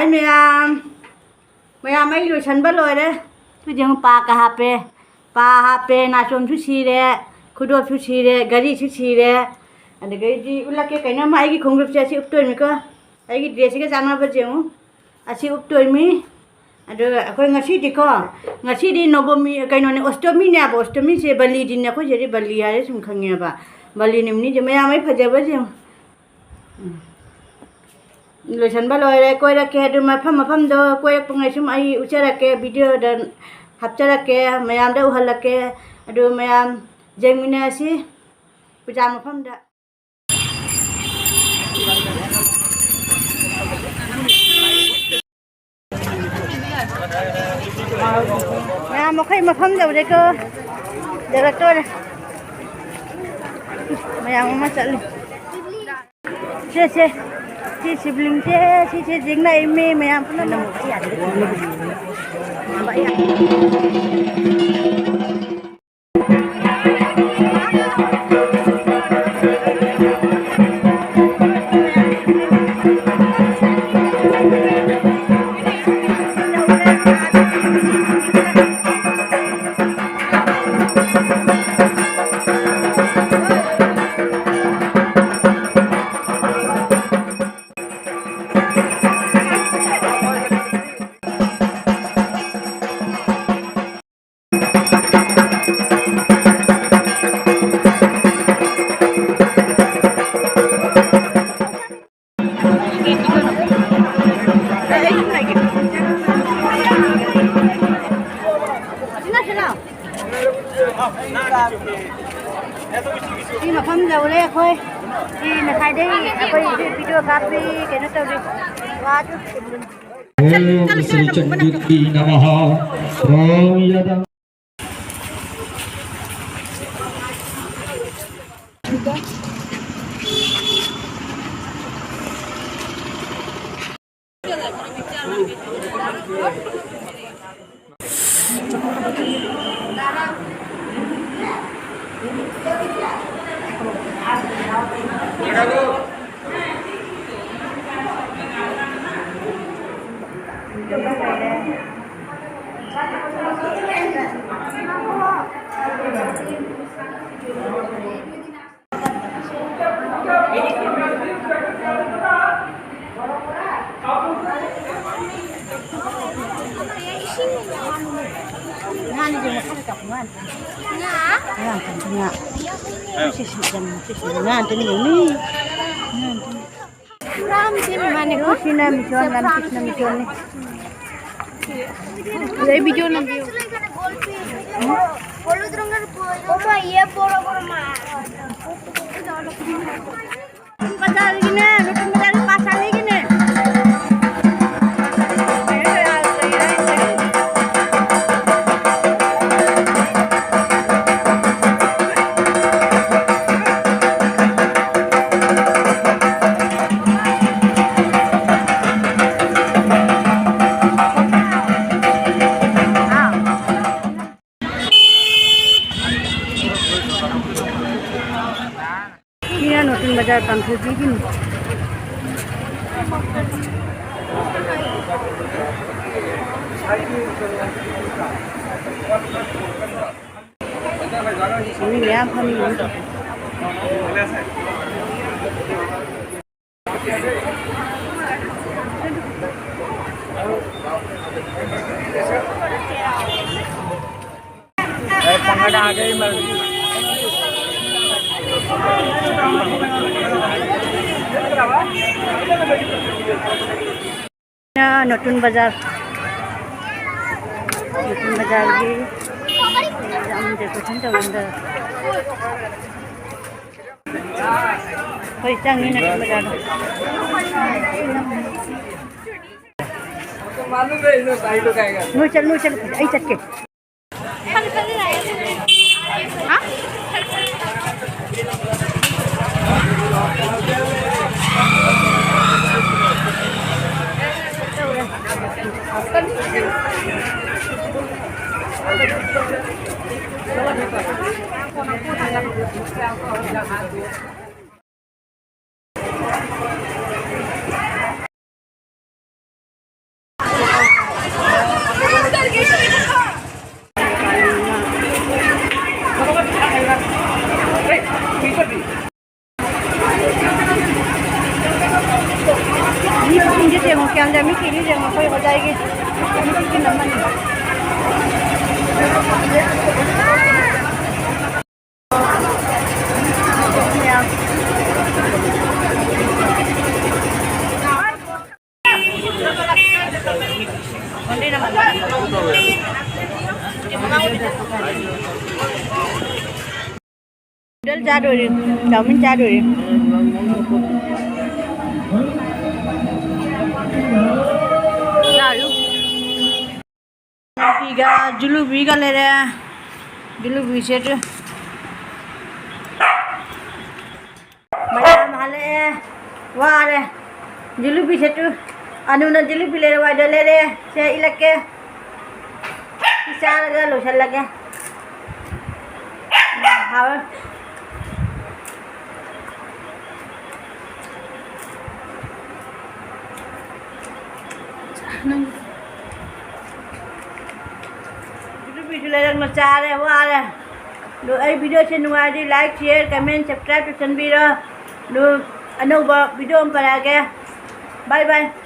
Hai mày mấy lùi sân bắt lùi đấy tôi chẳng pa hape na chom chu chi re khudo chu chi re gari chu chi re ande gai ji ulla ke kaina mai gi khongrup cha si uptoi mi ka ai gi dress ke jana ba jemu asi uptoi mi ado akoi ngasi di nobomi kaino ne ostami ne ba ostami se bali din ne ko jeri bali ya sum khangya ba bali nimni je maya mai phaja ba je lo san ba loi re koi ra ke du ma pham do koi pangai sum ai uchara ke video dan hapcharake mayam da uhalake adu mayam jengmina si puja mafam da mayam mokai mafam da ude ko director mayam ma chali se sibling se jengna ime mayam pun na mukti ada nampak ya đi mà phâm dầu đây thôi đi mà thay đây quay video cắt đi cái nó tao đi qua chút Sri Chanduti Namaha Rayada video nanti pasal gini nutun pasal pasal gini nutun bazar tamsu gini ini ya kami pangada ada ya nutun bazar di jam dekho chanta unda koi changi nutun bazar no chal ai chat ke ꯌꯦꯡꯉꯣ ꯀꯌꯥꯝ ꯌꯥꯝꯃꯤ ꯀꯤꯔꯤ ꯌꯦꯡꯉꯣ ꯑꯩꯈꯣꯏ ꯑꯣꯖꯥꯒꯤ ꯃꯤꯒꯤ ꯅꯝꯃꯅꯤ Dal cha rồi, cháu mình cha rồi. Lalu, tiga julubi kan lere, julubi set. Macam hale, wah le, julubi set. Anu na julubi lere, wah dah lere, saya ilak ke, kisah lagi, losan lagi. How? Video lang na chare wala do ay video chen wadi like share comment subscribe to chen video do ano ba video ang palagi bye bye